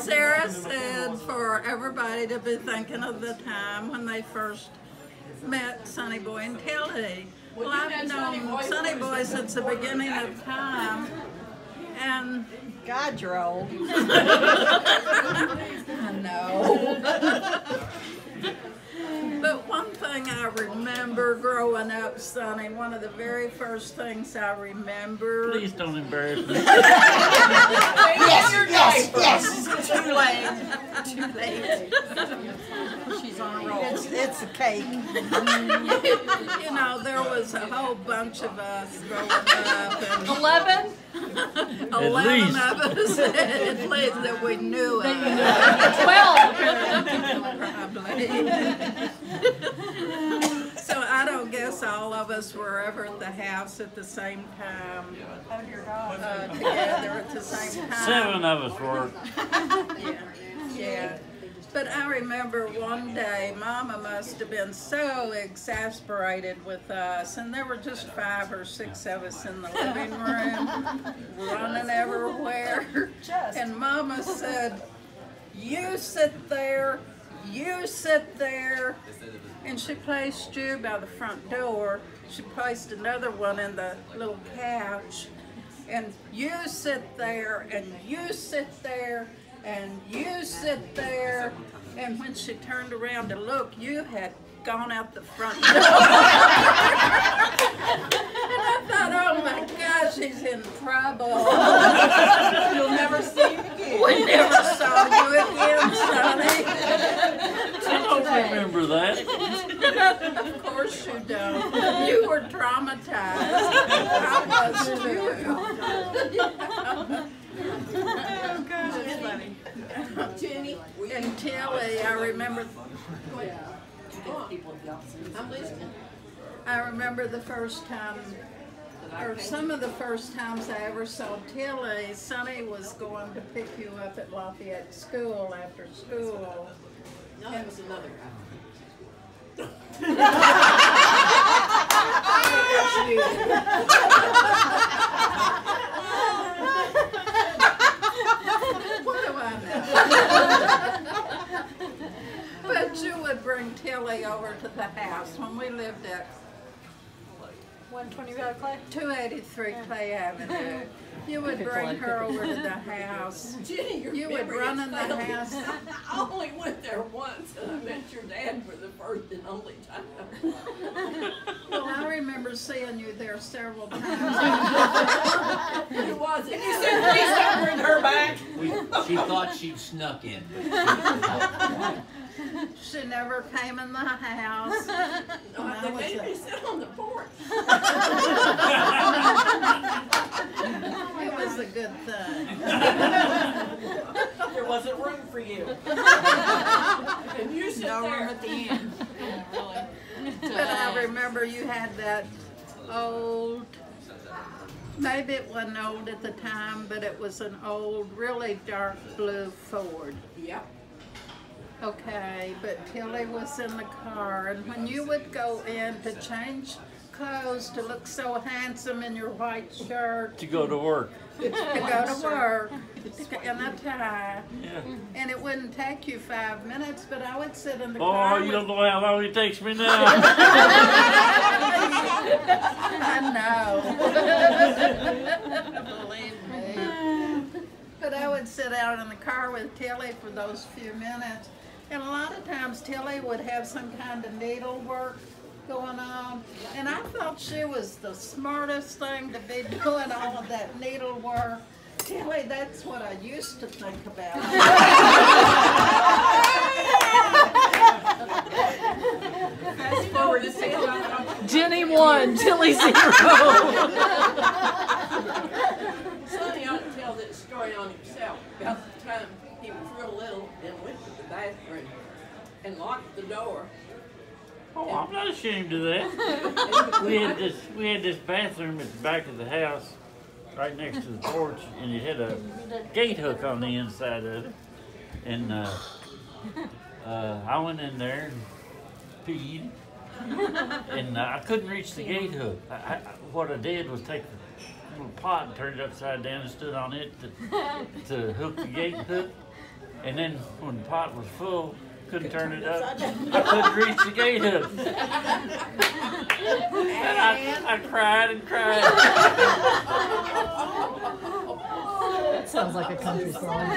Sarah said for everybody to be thinking of the time when they first met Sonny Boy and Tillie. Well, I've known Sonny Boy since the beginning of time, and God, you're old. I know. But one thing I remember growing up, Sonny, one of the very first things I remember. Please don't embarrass me. Yes. Too late. Too late. She's on a roll. It's a cake. You know, there was a whole bunch of us growing up. And 11? 11 of us, at least, that we knew of. 12. Probably. So I don't guess all of us were ever at the house at the same time. Together at the same time. 7 of us were. Yeah. But I remember one day, Mama must have been so exasperated with us, and there were just 5 or 6 of us in the living room, running everywhere. And Mama said, "You sit there, you sit there." And she placed you by the front door. She placed another one in the little couch. And you sit there, and you sit there, and you sit there. And when she turned around to look, you had gone out the front door. And I thought, oh my gosh, she's in trouble. You'll never see him again. We never saw you again, Sonny. I don't remember that. Of course you don't. You were traumatized. I was too. Oh gosh, that's funny. Ginny and Tillie, I remember. I'm listening. I remember the first time, or some of the first times I ever saw Tillie. Sonny was going to pick you up at Lafayette School after school. No, it was another guy. What do I know? But you would bring Tillie over to the house when we lived at 125 Clay? 283 Clay Avenue. You would bring her over to the house. Ginny, You would run in the house. I only went there once, and I met your dad for the first and only time. Well, I remember seeing you there several times. It was. And you said, please don't bring her back. She thought she'd snuck in. She never came in the house. No, they made me sit on the porch. It was a good thing. There wasn't room for you. And you sit No there. room at the end. But I remember you had that old, maybe it wasn't old at the time, but it was an old, really dark blue Ford. Yep. Okay, but Tillie was in the car, and when you would go in to change clothes to look so handsome in your white shirt, To go to work. to go to work, in a tie, Yeah. and it wouldn't take you 5 minutes, but I would sit in the Oh, car. you don't know how long it takes me now. I know. Believe me. But I would sit out in the car with Tillie for those few minutes. And a lot of times Tillie would have some kind of needlework going on. And I thought she was the smartest thing to be doing all of that needlework. Tillie, that's what I used to think about. Fast forward to say Ginny 1, Tillie 0. Sonny ought to tell this story on himself about the time he was real little and went to the bathroom and locked the door. Oh, I'm not ashamed of that. We had this bathroom at the back of the house, right next to the porch, and it had a gate hook on the inside of it. And I went in there and peed, and I couldn't reach the gate hook. What I did was take little pot and turned it upside down and stood on it to hook the gate hook. And then when the pot was full, couldn't turn it up. I couldn't reach the gate hook. And I cried and cried. That sounds like a country song.